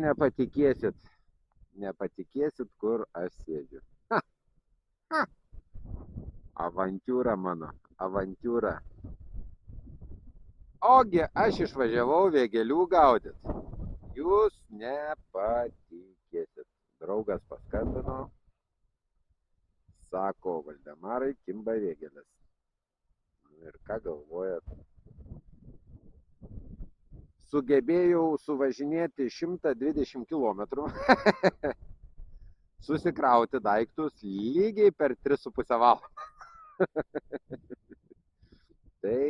nepatikėsit, kur aš sėdžiu. Ha, ha. Avantiūra mano, avantiūra. Ogi aš išvažiavau vėgėlių gaudyt. Jūs nepatikėsit. Draugas paskambino, sako, Valdemarai, kimba vėgėlės. Ir ką galvojat? Sugebėjau suvažinėti 120 km, susikrauti daiktus lygiai per 3,5 valandą. Tai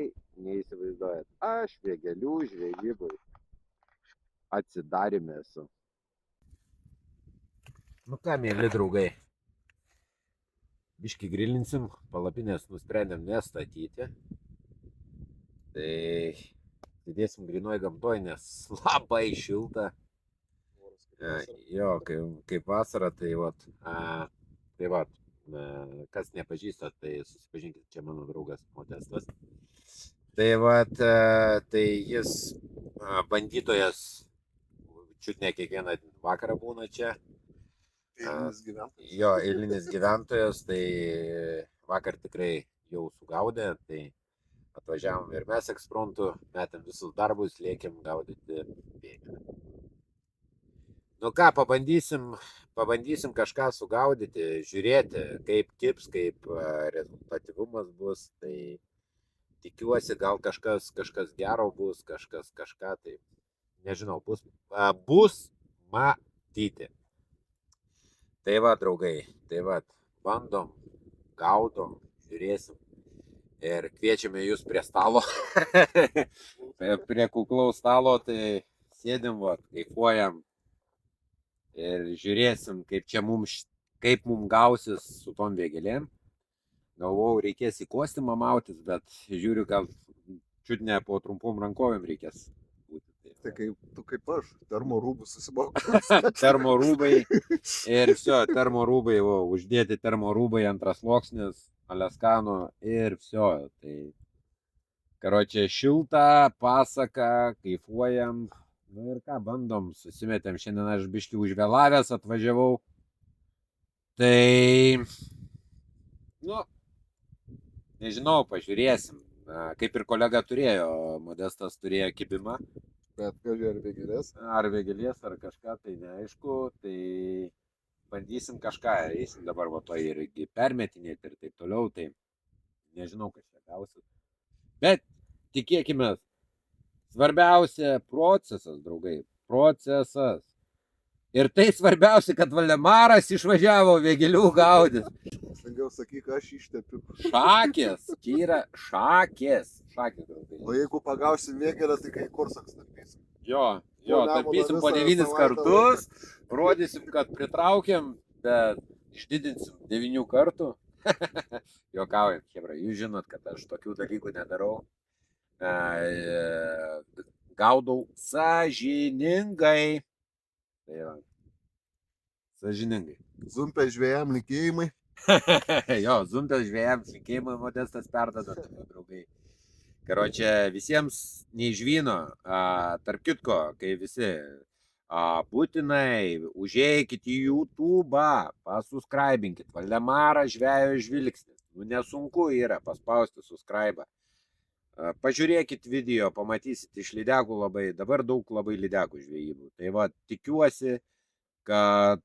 neįsivaizduojat, aš vėgėlių žvejybui atsidarime esu. Nu ką, mėly draugai, biškį grilinsim, palapinės nusprendėm nestatyti. Tai didėsim grinoj gamtoj, nes labai šilta. Jo, kaip vasara, tai vat, kas nepažįstat, tai susipažinkit, čia mano draugas Modestas. Tai vat, tai jis bandytojas, čiut ne kiekvieną vakarą būna čia. Eilinis gyventojas. Jo, eilinis gyventojas, tai vakar tikrai jau sugaudė, tai atvažiavom ir mes ekspromtu, metėm visus darbus, lėkėm gaudyti vėgėlę. Nu ką, pabandysim kažką sugaudyti, žiūrėti, kaip kips, kaip rezultatyvumas bus, tai tikiuosi, gal kažkas gero bus, kažką, tai nežinau, bus matyti. Tai va, draugai, tai va, bandom, gaudom, žiūrėsim ir kviečiame jūs prie stalo, prie kuklaus stalo, tai sėdim, va, kaifuojam ir žiūrėsim, kaip mums gausis su tom vėgėlėm. Galvojau, reikės į kostiumą mautis, bet žiūriu, gal čiut ne po trumpom rankovėm reikės būti. Tai kaip aš, termorūbus susibaukiu. Termorūbai ir viso, termorūbai, uždėti termorūbai antras sluoksnis, Aleskano ir viso. Tai, karočią, šilta, pasaka, kaifuojam. Nu ir ką, bandom, susimetėm, šiandien aš biškį užvėlavęs atvažiavau. Tai, nu, nežinau, pažiūrėsim. Kaip ir kolega turėjo, Modestas turėjo kibimą. Bet kažkai ar vėgėlės? Ar vėgėlės, ar kažką, tai neaišku, tai bandysim kažką, eisim dabar va to irgi permetinėti ir taip toliau, tai nežinau, kas čia gausit. Bet tikėkime, svarbiausia procesas, draugai, procesas. Ir tai svarbiausia, kad Valdemaras išvažiavo vėgėlių gaudyt. Stengiau sakyk, aš ištepiu. Šakės, čia yra šakės, draugai. O jeigu pagausim vėgėlę, tai kai kursaks tapysim. Jo, tapysim po 9 kartus, rodysim, kad pritraukiam, bet išdidinsim 9 kartų. Juokaujam, chebra, jūs žinot, kad aš tokių dalykų nedarau. Gaudau sąžiningai. Tai va, sąžiningai. Zumpė žvėjam linkėjimai. Jo, zumpė žvėjam linkėjimai, Modestas perdada, draugai. Karočią, visiems neižvyno, tarp kitko, kai visi, būtinai užeikit į YouTube'ą, pasuskraibinkit, Valdemaras žvejo žvilgsnis. Nu, nesunku yra paspausti suskraibą. Pažiūrėkit video, pamatysit iš lydekų labai, dabar daug labai lydekų žvejybų. Tai va, tikiuosi, kad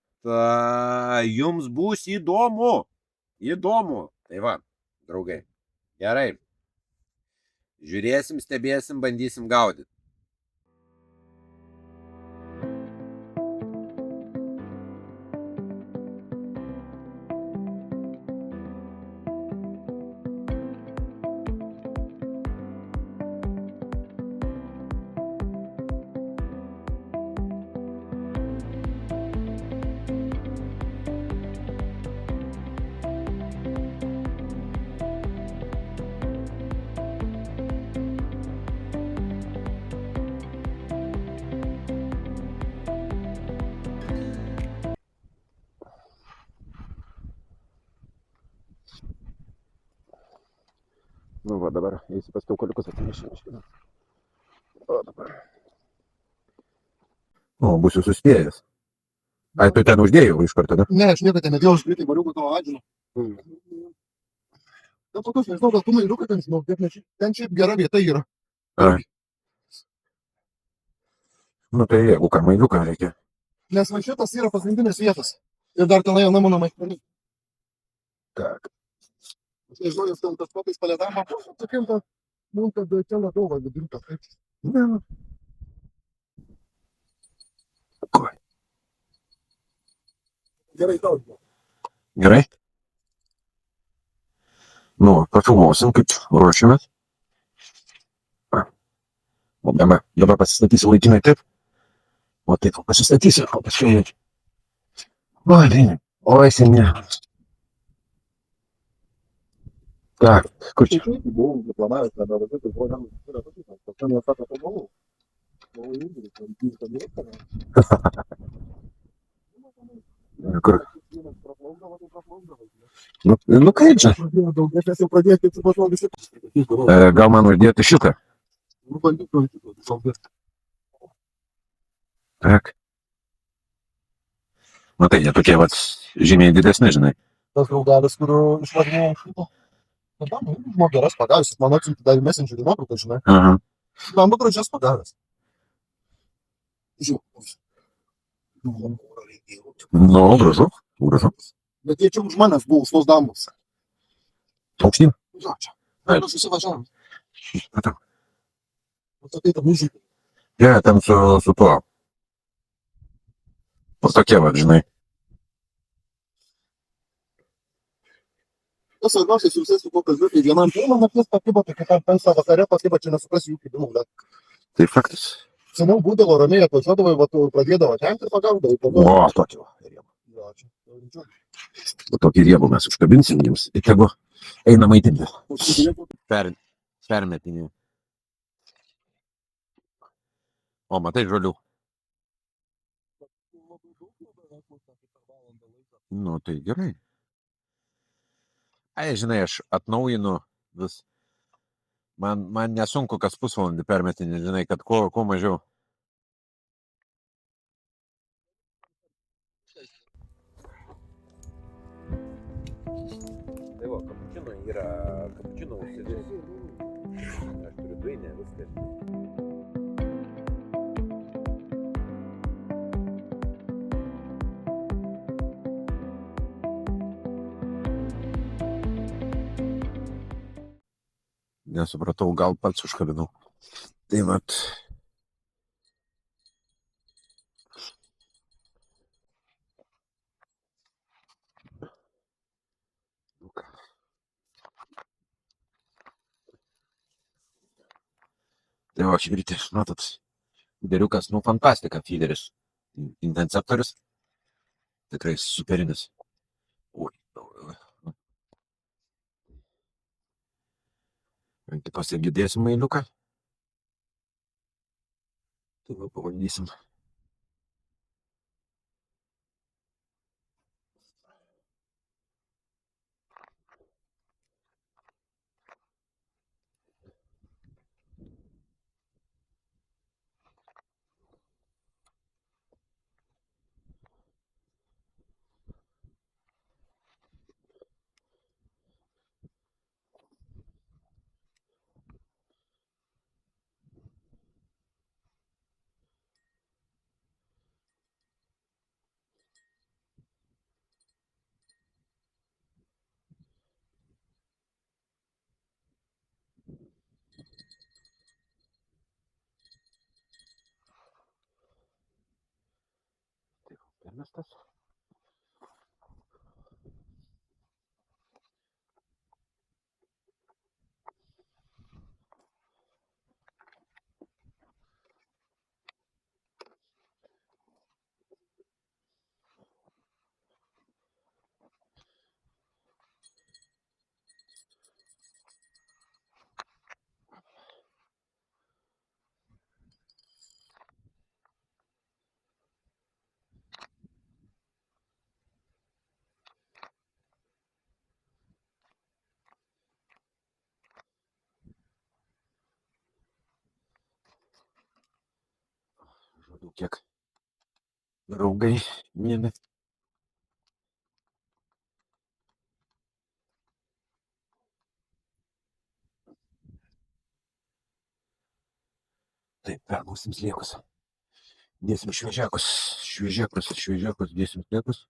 jums bus įdomu. Tai va, draugai, gerai. Žiūrėsim, stebėsim, bandysim gaudyti. Nu va, dabar eisiu pas kiaukoliukus atsinešti. O dabar. O, būsiu suspėjęs. Ai, tu ten uždėjau iš karto, ne? Ne, aš niekada ten nedėjau, aš greitai variau, kad tavo adžino. Ten tokios, nežinau, gal tu mailiukai ten žinau, bet ne šiaip, ten šiaip gera vieta yra. Ai. Nu tai jeigu ką mailiuką reikia. Nes man šitas yra pagrindinės vietos. Ir dar tenai jau mano namai. Tak. Aš nežinau, nes ten tas papais palėdama, tokiem, nu, kad čia labiau va viduriukas. Ne. Oi. Gerai, tau. Gerai? Nu, pafilmuosim, kaip ruošiamės. O dabar pasistatysiu laikinai taip. O taip pasistatysiu, o paskui. Oi, seniai. Так, kur čia? Buvau diplomatijos, nebevažiuoju, tai buvo yra pasakyta. Ten jie sako, kad buvau. Buvau irgi, ten pyrka mėgsta. Kur? Nu kaip čia? Aš jau pradėjau, kaip supratau, visi. Gal man uždėti šitą? Nu, bandyk. Tak. Matai, jie tokie vat žymiai didesni, žinai. Tas draugelis, kuriuo išvarinėjau šito. Man geras pagavęs, man atsiuntė dar messengerį nuotrauką, žinai. Aha. Man buvo gražias pagavęs. Nu, gražu. Gražu. Bet jie čia už manęs buvo, už tos damos. Aukštyn? Jo, čia. Ai. Mes susivažiavom. Matau. Sakai, kad muzikai. Jie ten su tuo. O tokie vat, žinai. Tas svarbiausias visai su kuo kalbėti. Vienam pirmą naktis pakibo, tai kitam penktą vakare pakibo, čia nesuprasi jų kibimų. Tai faktas. Seniau būdavo ramiai atvažiuodavai, va, tu pradėdavo ten ir pagaudavai. O, tokį va. Jo, čia. Tokį riebų mes užkabinsim jums. Ir tegu eina maitinti. Permetinį. O, matai žolių. Nu, tai gerai. Ai, žinai, aš atnaujinu vis. Man nesunku kas pusvalandį permetinį, žinai, kad kuo mažiau. Tai va, kapučino užsidės. Aš turiu duinę, viskas. Nesupratau, gal pats užkabinau. Tai vat. Tai va, švirti, matot, fideriukas, nu, fantastika fideris. Intenceptorius. Tikrai superinis. Ui. Tai pasigidėsim mailiuką. Tai va, pavaldysim. Permestas. Žodžiu, kiek Draugai, mėly. Taip, permausim sliekus. Dėsim šviežiakus, dėsim sliekus.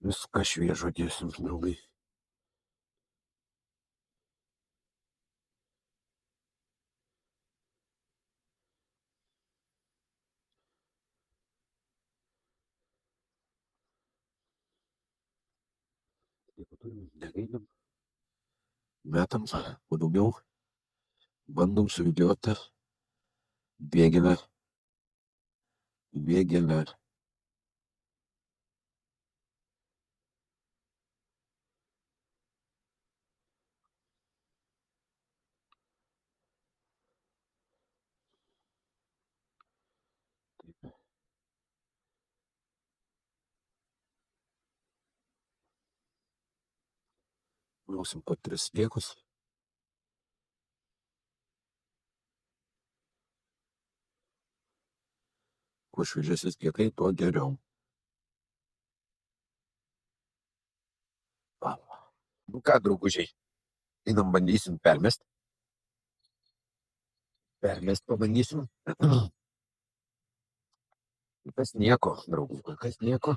Viską šviežo dėsim, draugai. Jeigu turim, negaidam. Metam, kuo daugiau. Bandom suvilioti vėgėlę. Mausim po 3 sliekus. Kuo šviežesnis sliekai, tuo geriau. Nu ką, draugužiai, einam bandysim permest. Pabandysim. Kas nieko, draugų, kas nieko.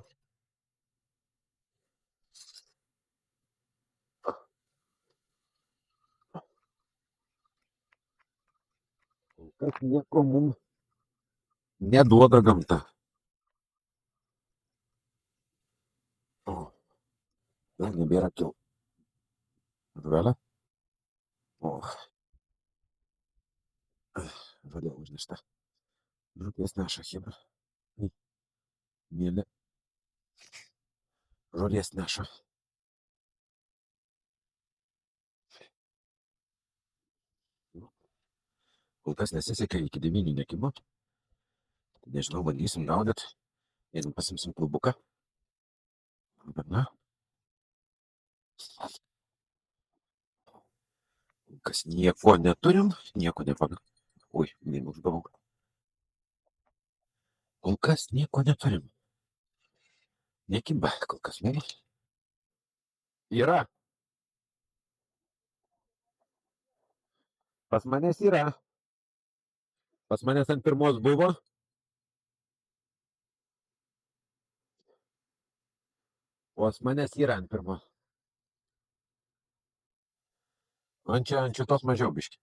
Kas nieko mums neduoda gamta. O, dar nebėra kil. Atvelė? O, žodėl užnešta. Žuvies neša chibra. Mėly. Žolės neša. Kol kas nesisekė iki 9 nekimo. Nežinau, bandysim gaudyt. Einam pasimsim klubuką. Bet na. Kas nieko neturim, nieko nepagam. Ui, neuždavau. Kol kas nieko neturim. Nekimba, kol kas mėly. Yra. Pas manęs yra. Pas manęs ant pirmos buvo. O pas manęs yra ant pirmos. Ant šitos mažiau biški.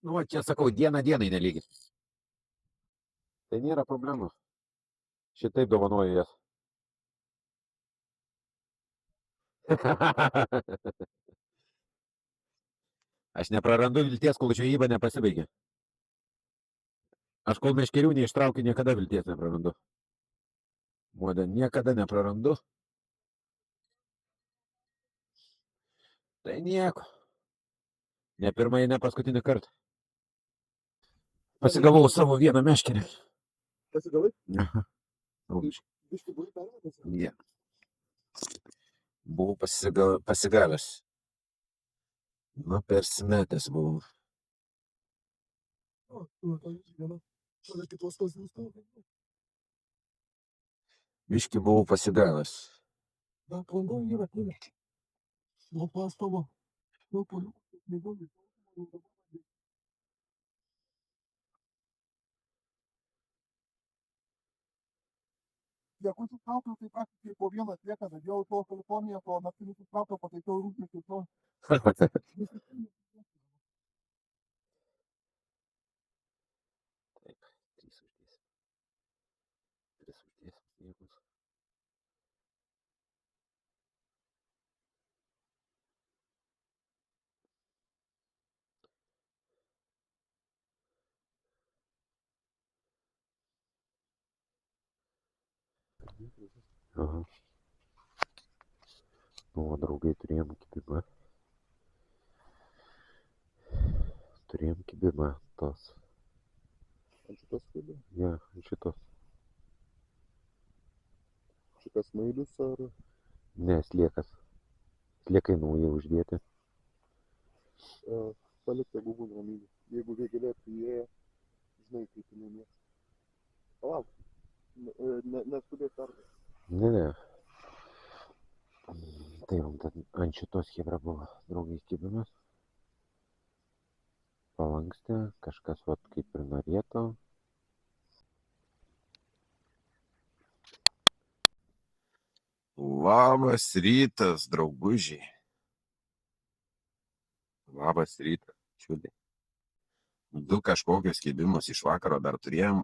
Nu, čia sakau, dienai nelygis. Tai nėra problemų. Šitaip dovanoju jas. Aš neprarandu vilties, kol žvejyba nepasibaigė. Aš kol meškerių neištraukiu, niekada vilties neprarandu. Modė, niekada neprarandu. Tai nieko. Ne pirmąjį, ne paskutinį kartą. Pasigavau savo vieną meškerį. Pasigavai? Aha. Biškį buvai permetęs? Ne. Buvau pasigavęs. Nu, persimetęs buvau. O, tai viena. Šalia kitos tos jūsų. Biškį buvau pasigavęs. Da, klandau yra. Nu, pastavo. Nu, poliu. Jeigu sutraukiau, tai praktiškai po vieną slieką dadėjau to Kaliforniją, o naktinį sutraukiau, pataikiau rūpnį to. Aha. Nu, draugai, turėjom kibimą. Tos. Ant šitos skaido? Ja, ant šitos. Šitas mailius ar... Ne, sliekas. Sliekai nauji uždėti. Palik tegul būna ramybė. Jeigu vėgėlė priėjo, žinai, kaip jinai mėgsta. Palauk, neskubėk perduoti. Ne. Tai ant šitos chebra buvo draugai kibimas. Palankstė, kažkas vat kaip ir norėtų. Labas rytas, draugužiai. Labas rytas, čiudai. Du kažkokius kibimus iš vakaro dar turėjom.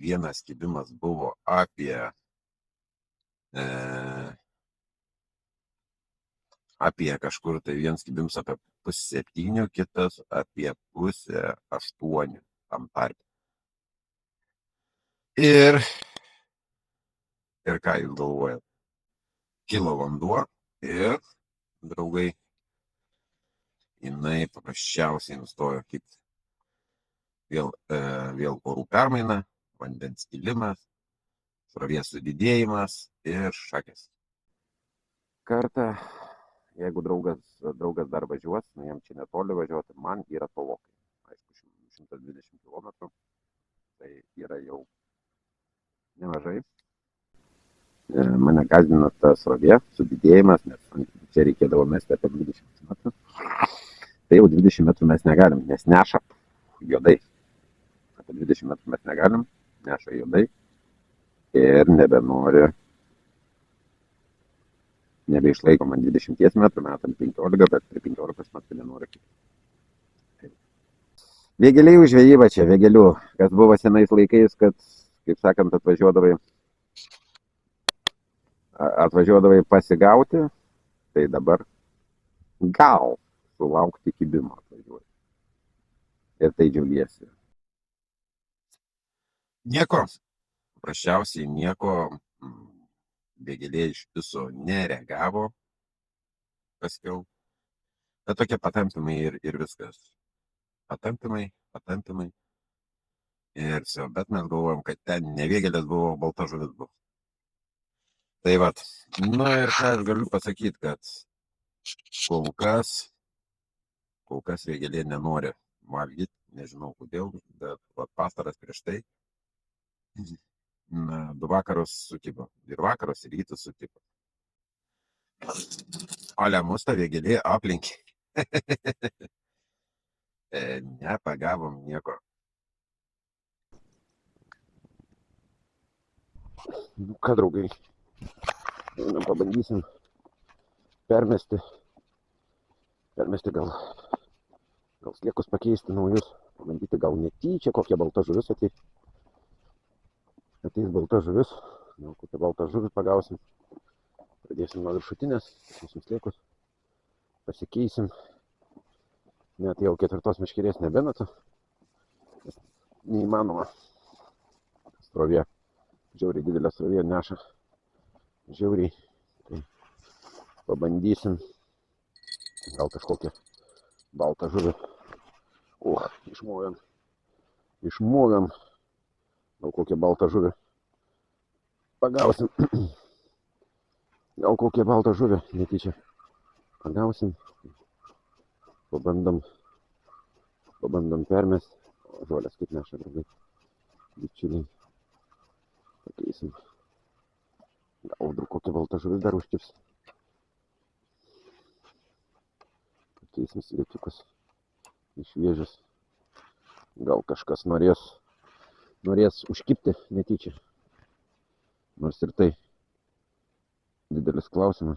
Vienas kibimas buvo apie kažkur tai vienas kibimas apie 6:30, kitas apie 7:30 tam tarpe. Ir ką jūs galvojat? Kilo vanduo ir, draugai, jinai paprasčiausiai nustojo kibti. Vėl orų permaina, vandens kilimas, srovės sudidėjimas ir šakės. Kartą, jeigu draugas dar važiuos, jam čia netoli važiuoti, man yra tolokai. Aišku, 120 km, tai yra jau nemažai. Mane gąsdina ta srovė sudidėjimas, nes čia reikėdavo mesti apie 20 metrų. Tai jau 20 metrų mes negalim, nes neša juodai. Apie 20 metrų mes negalim, neša juodai. Ir nebeišlaiko man 20 metrų, metam 15, bet prie 15 metrų nenori. Vėgėliai už žvejybą čia, vėgėlių, kas buvo senais laikais, kad, kaip sakant, atvažiuodavai pasigauti, tai dabar gal sulaukti kibimo atvažiuoji. Ir tai džiaugiesi. Nieko, paprasčiausiai nieko, vėgėlė iš viso nereagavo, paskiau. Bet tokie patampimai ir viskas. Patampimai. Ir viso, bet mes galvojom, kad ten ne vėgėlės buvo, balta žuvis buvo. Tai vat, ir ką aš galiu pasakyti, kad kol kas vėgėlė nenori valgyti, nežinau kodėl, bet pastaras prieš tai 2 vakarus sutiko, ir vakaras, ir rytas sutiko. Ale mus ta vėgėlė aplinkė. Nepagavom nieko. Ką, draugai, pabandysim permesti gal sliekus pakeisti naujus, pabandyti gal netyčia kokia balta žuvis ateis balta žuvis, gal kokią baltą žuvį pagausim, pradėsim nuo viršutinės, sliekus pasikeisim, net jau 4 meškerės nebemetu, neįmanoma, srovė, žiauriai didelė srovė neša, žiauriai, tai pabandysim gal kažkokią baltą žuvį, išmovėm, gal kokią baltą žuvį pagausim, netyčia pagausim, pabandom permest, žolės kaip neša, draugai, bičiuliai, pakeisim, gal kokią baltą žuvis dar užkips, pakeisim sliekiukus iš vėžės, gal kažkas norės užkipti netyčia, nors ir tai didelis klausimas,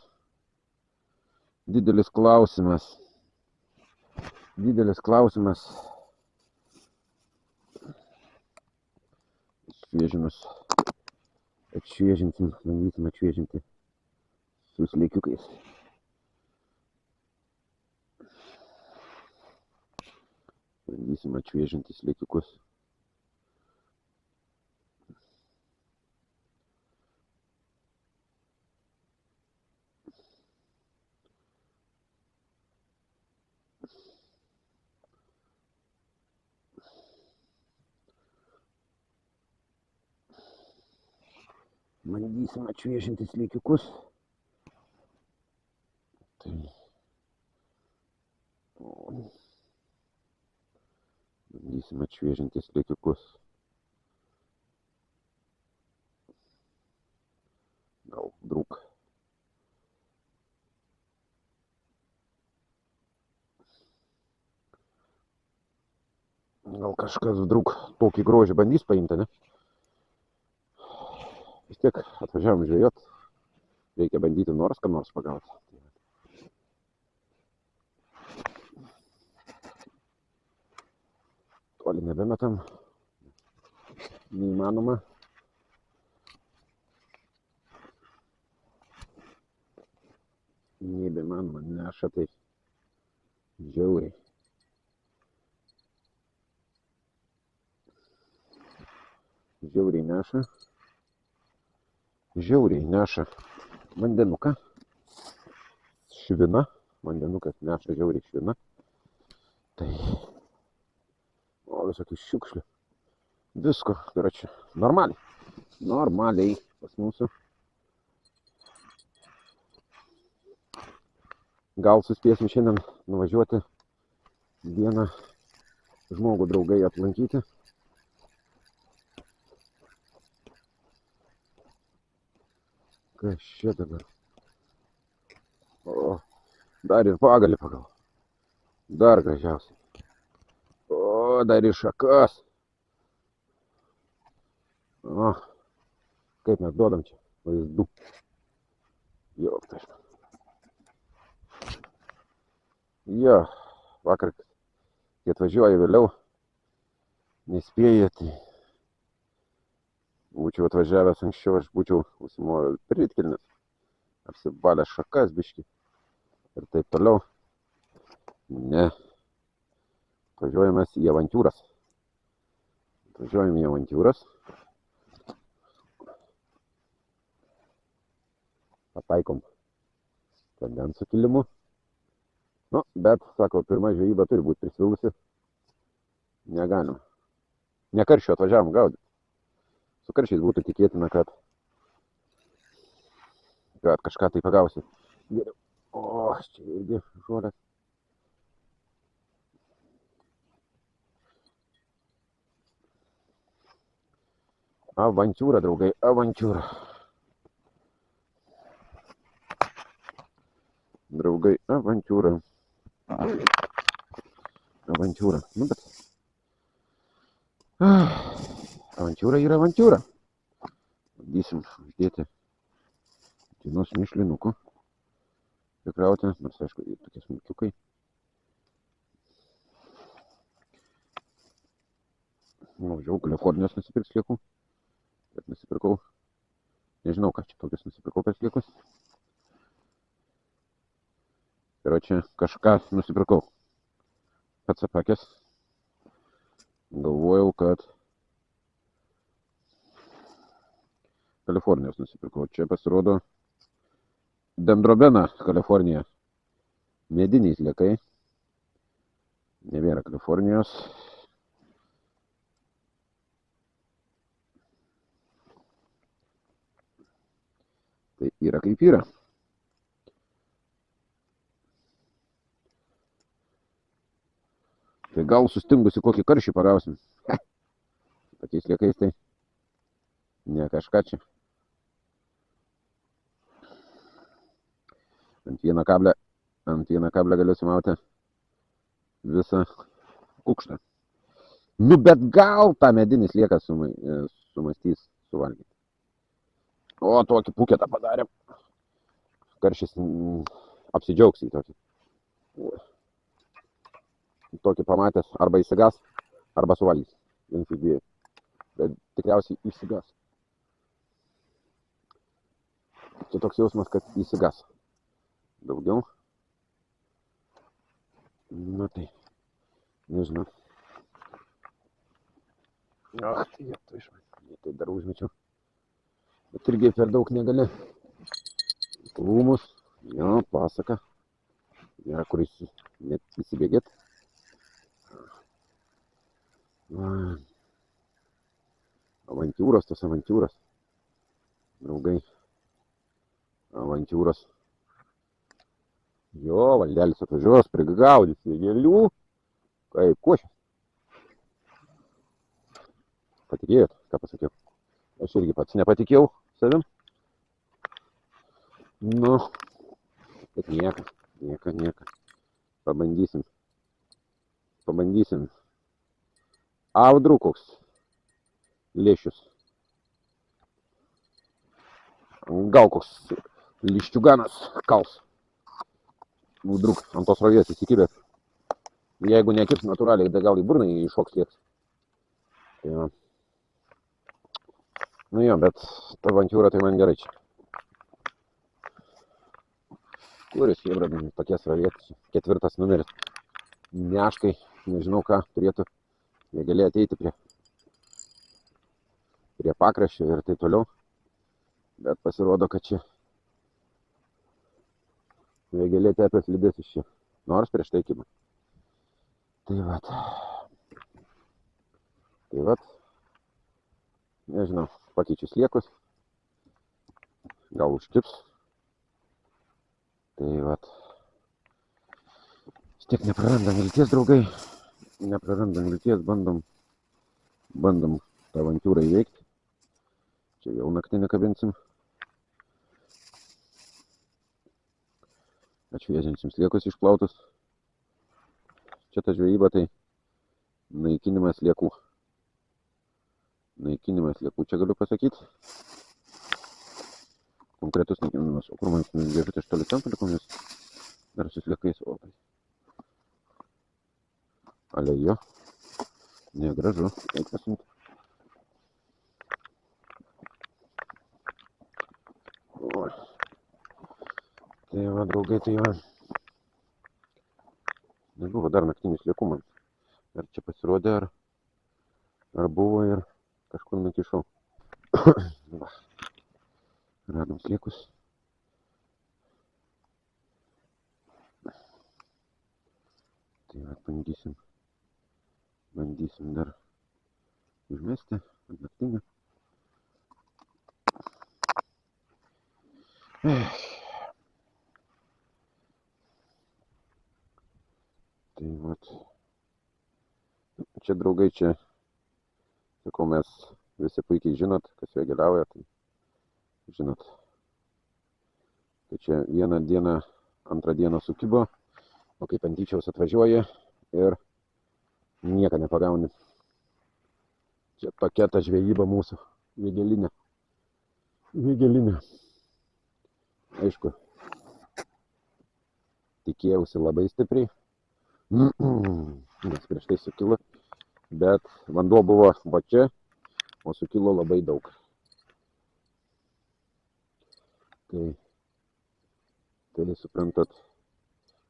bandysim atšviežinti su sliekiukais. Bandysim atšviežinti sliekiukus. Tai Bandysim atšviežinti sliekiukus. Gal drūk. Gal kažkas drūk tokį grožį bandys paimti, ne? Vis tiek atvažiavom žvejot. Reikia bandyti nors ką nors pagauti. Toli nebemetam. Neįmanoma. Nebemanoma, neša tai žiauriai. Žiauriai neša vandenuką. Švina. Vandenukas neša žiauriai švina. Tai. O visokių šiukšlių. Visko, karoči, normaliai. Normaliai pas mūsų. Gal suspėsim šiandien nuvažiuoti vieną žmogų draugai aplankyti. Kas čia dabar? O, dar ir pagalį pagal. Dar gražiausiai. O, dar ir šakas. O, kaip mes duodam čia vaizdų. Jo, tai. Jo, vakar, kai atvažiuoju vėliau, nespėju, tai būčiau atvažiavęs anksčiau, aš būčiau užsimovęs pritkelnes, apsibalęs šakas biškį ir taip toliau. Ne, atvažiuojame į avantūras. Atvažiuojame į avantūras. Pataikom vandens sukilimu. Nu, bet, sako, pirma žvejyba turi būti prisvilusi. Negalima. Ne karščio atvažiavom gaudyti. Su karščiais būtų tikėtina, kad kažką tai pagausi. Geriau. O, čia irgi žolės. Avantūra, draugai, avantūra. Draugai, avantūra. Avantūra. Nu, bet... Avantūra yra avantūra. Bandysim uždėti dienos mišlinukų. Prikrauti, nors aišku, tokie smulkiukai. Važiavau Kalifornijos nusipirkt sliekų. Bet nusipirkau. Nežinau, ką čia tokius nusipirkau per sliekus. Ir čia kažką nusipirkau. Pats apakęs. Galvojau, kad Kalifornijos nusipirkau. Čia pasirodo Dendrobena, Kalifornija. Mediniai sliekai. Nebėra Kalifornijos. Tai yra kaip yra. Tai gal sustingusi kokį karšį pagausim. Tokiais sliekais tai ne kažką čia. Ant vieną kablę galiu sumauti visą kukštą. Nu, bet gal tą medinį slieką sumastys suvalgyti. O, tokį puketą padarėm. Karšis apsidžiaugs į tokį. Tokį pamatęs arba įsigas, arba suvalgys. Vienas iš dviejų. Bet tikriausiai įsigas. Čia toks jausmas, kad įsigas. Daugiau. Na tai, nežinau. Ach, tai jau tai išmai. Tai dar užmečiau. Bet irgi per daug negali. Krūmus. Jo, pasaka. Yra, kuris net įsibėgėt. Avantūros, tos avantūros. Draugai. Avantūros. Jo, valdelis atvažiuos, prigaudys vėgėlių. Kaip košės. patikėjot, ką pasakiau? Aš irgi pats nepatikėjau savim. Nu, bet nieko. Pabandysim. Audrų koks. Lėšius. Gal koks liščiuganas kals. Druk, ant tos rovės įsikibęs. Jeigu nekirs natūraliai, tai gal į burną iššoks lieks. Tai va. Nu jo, bet ta avantiūra tai man gerai čia. Kuris jebra, tokie srovės. 4 numeris. Neškai, nežinau ką, turėtų vėgėlė ateiti prie pakraščio ir taip toliau. Bet pasirodo, kad čia vėgėlė tepės lydės iš čia. Nors prieš tai kibą. Tai vat. Nežinau, pakeičiu sliekus. Gal užkibs. Tai vat. Tiek neprarandam vilties, draugai. Neprarandam vilties, bandom tą avantiūrą įveikti. Čia jau naktinį kabinsim. Atšviežinsim sliekus išplautus. Čia ta žvejyba tai naikinimas sliekų. Naikinimas sliekų, čia galiu pasakyti. Konkretus naikinimas. O kur man dėžutė 8 centų liko, nes dar su sliekais. Ale jo. Negražu. Eik pasimti. Tai va, draugai, tai va. Nebuvo dar naktinis sliekų man. Ar čia pasirodė, ar buvo ir kažkur nukišau. Va. Radom sliekus. Tai va, bandysim dar užmesti ant naktinio. Tai vat. Čia, draugai, čia, sakau, mes visi puikiai žinot, kas vėgėliauja, tai žinot. Tai čia vieną dieną, antrą dieną sukibo, o kaip ant tyčiaus atvažiuoja ir nieko nepagauni. Čia tokia ta žvejyba mūsų, vėgėlinė. Aišku, tikėjausi labai stipriai, nes prieš tai sukilo, bet vanduo buvo va čia, o sukilo labai daug. Tai suprantat,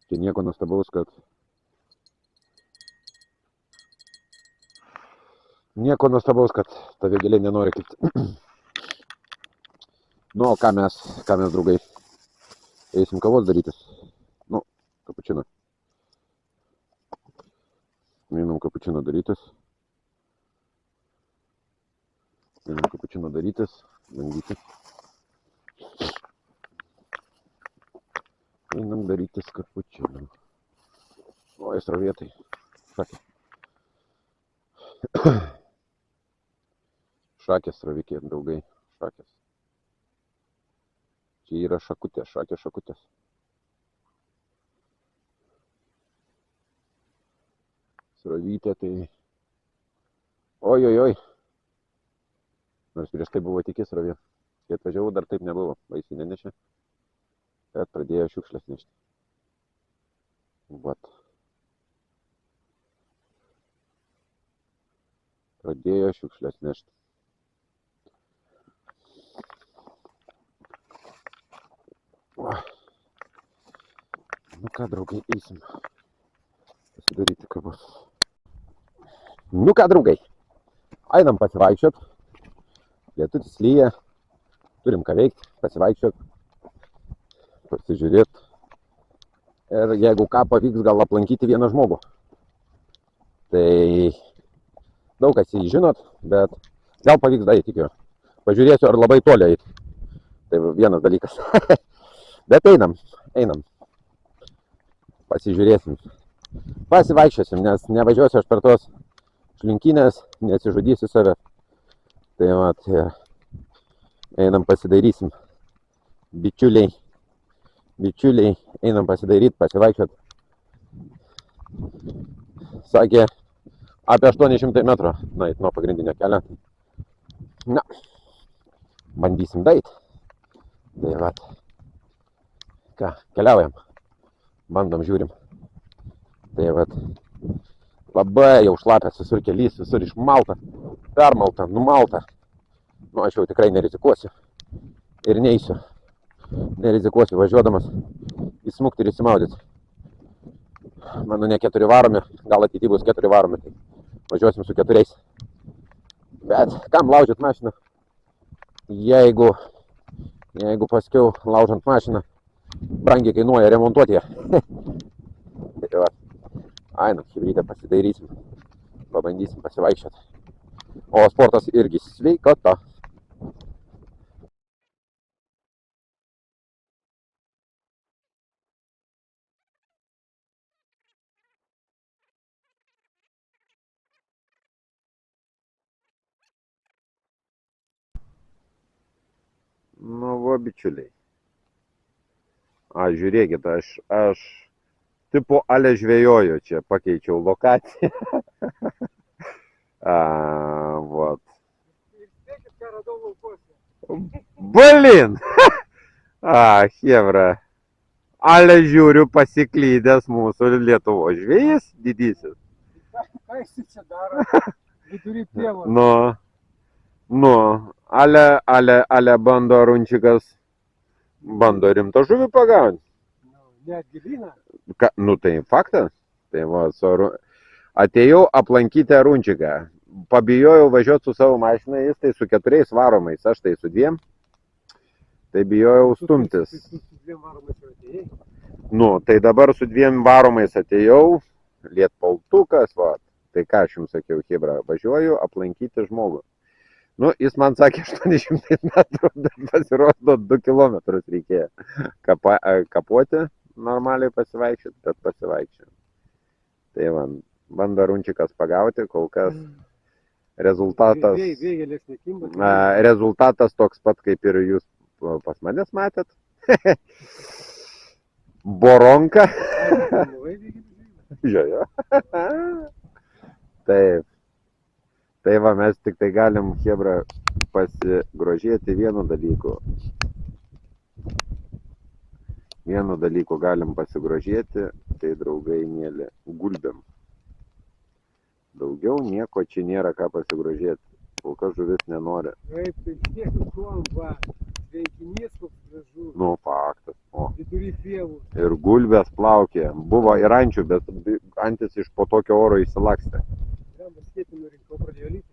čia nieko nuostabaus, kad ta vėgėlė nenori kibti. Nu, o ką mes, draugai, eisim kavos darytis. Nu, kapučiną. Einam kapučiną darytis. Bandyti. Einam darytis kapučiną. O, srovėtai. Šakės, srovikė, draugai. Šakės. Čia yra šakutės, šakutės. Srovytė tai... Oi. Nors prieš tai buvo tik srovė. Kai atvažiavau, dar taip nebuvo. Baisiai nenešė. Bet pradėjo šiukšlės nešti. Vat. Pradėjo šiukšlės nešti. Nu ką, draugai, eisim pasidaryti kavos. Nu ką, draugai, einam pasivaikščiot. Lietutis lyja, turim ką veikti, pasivaikščiot, pasižiūrėt. Ir jeigu ką, pavyks gal aplankyti vieną žmogų. Tai daug kas jį žinot, bet gal pavyks dar įtikiu. Pažiūrėsiu, ar labai toli eit. Tai vienas dalykas. Bet einam. Pasižiūrėsim. Pasivaikščiosim, nes nevažiuosiu aš per tos šlinkynės, nesižudysiu save. Tai vat, einam pasidairysim. Bičiuliai, einam pasidairyti, pasivaikščiot. Sakė, apie 800 metrų nueit nuo pagrindinio kelio. Na, bandysim dait. Tai vat, ką, keliaujam. Bandom, žiūrim. Tai vat, labai jau šlapęs visur kelys, visur išmalta, permalta, numalta. Nu, aš jau tikrai nerizikuosiu. Ir neisiu. Nerizikuosiu važiuodamas įsmukti ir įsimaudyti. Mano ne 4 varomi, gal ateity bus 4 varomi, tai važiuosim su 4. Bet kam laužyt mašiną, jeigu paskiau laužant mašiną, brangiai kainuoja remontuoti ją. Tai va, einam, šį pasidairysim, pabandysim pasivaikščioti. O sportas irgi sveikata. Nu, va, bičiuliai. Žiūrėkit, aš tipo ale žvejoju čia, pakeičiau lokaciją. Vat. Blin! Chebra. Ale žiūriu pasiklydęs mūsų Lietuvos žvejys didysis. Ką jis čia daro? Vidury pievos. Nu, ale bando runčikas, bando rimtą žuvį pagauti. Net gilina. Nu, tai faktas. Tai va, atėjau aplankyti runčiką. Pabijojau važiuoti su savo mašina, jis tai su 4 varomais, aš tai su 2. Tai bijojau stumtis. Su 2 varomais atėjai? Nu, tai dabar su 2 varomais atėjau, lietpaltukas, va. Tai ką aš jums sakiau, chebra, važiuoju aplankyti žmogų. Nu, jis man sakė 800 metrų, bet pasirodo 2 kilometrus reikėjo kapuoti, normaliai pasivaikščioti, bet pasivaikščioti. Tai va, bando runčikas pagauti, kol kas rezultatas toks pat, kaip ir jūs pas manęs matėt. Boronka. Jo. Taip. Tai va, mes tik tai galim, chebra, pasigrožėti vienu dalyku. Vienu dalyku galim pasigrožėti, tai draugai mėly, gulbėm. Daugiau nieko čia nėra ką pasigrožėti. Kol kas žuvis nenori. Taip, tai tiek kuom, va. Veikinys koks gražus. Nu, faktas. Vidury pievų. Ir gulbės plaukė. Buvo ir ančių, bet antis iš po tokio oro įsilakstė. Skėtinių rinkau pradėjo lyti.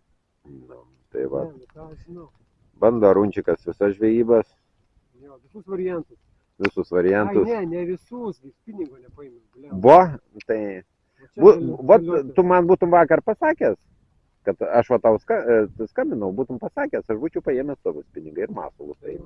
Tai va. Ne, bando runčikas visas žvejybas. Jo, visus variantus. Visus variantus. Ai, ne visus, pinigo nepaėmė. Buvo, tai... Tu man būtum vakar pasakęs, kad aš va tau skambinau, būtum pasakęs, aš būčiau paėmęs tavo pinigą ir masalus. Tai.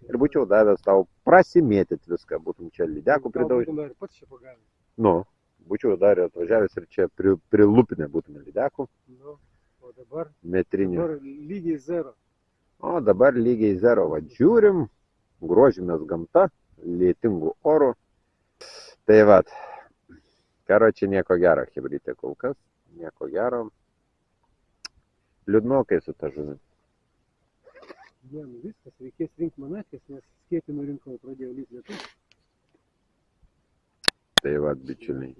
Ir būčiau davęs tau prasimėtit viską, būtum čia lydekų pridaužę. Būtum dar pats čia pagavęs. Nu, būčiau dar atvažiavęs ir čia prilupinę būtume lydekų. Nu, o dabar? Metrinių. Dabar lygiai 0. O dabar lygiai 0. Va, žiūrim, grožimės gamta, lietingų orų. Tai va, karočią nieko gero, chebrytė, kol kas. Nieko gero. Liūdnokai su ta žuvim. Ne, nu viskas, reikės rinkti manatkės, nes skėtinų rinkau pradėjo lyti lietus. Tai va, bičiuliai.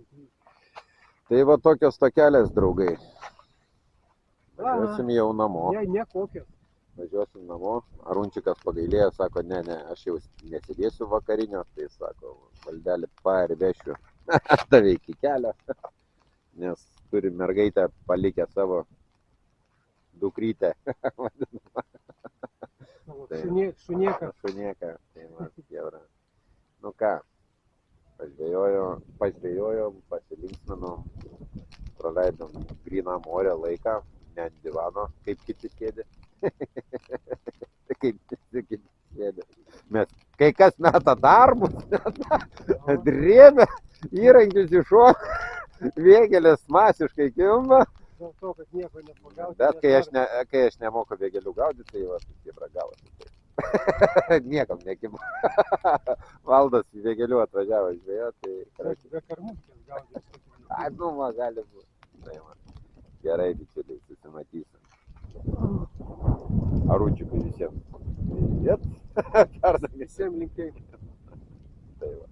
Tai va tokios tokelės, draugai. Važiuosim jau namo. Ne kokios. Važiuosim namo. Arunčikas pagailėjo, sako, ne, aš jau nesidėsiu vakarinio. Tai sako, valdelį parvešiu tave iki kelio. Nes turi mergaitę palikę savo dukrytę. Šunieką. Tai va, jevra. Nu ką, pažvėjojom, pasilinksminom, praleidom grynam ore laiką, ne ant divano, kaip kiti sėdi. Kaip kiti sėdi. Mes, kai kas meta darbus, drėbė, įrankius iš šono, vėgėlės masiškai kimba, dėl to, kad nieko nepagauti. Bet kai aš nemoku vėgėlių gaudyti, tai va, kaip ragavas. Niekam nekiba. Valdas į vėgėlių atvažiavo žvejot, tai... Be karmutės gaudyti. Ai, nu, man gali būti. Tai man. Gerai, bičiuliai, susimatysim. Aručiukai visiems. Jėt. Visiems linkėjimai. Tai va.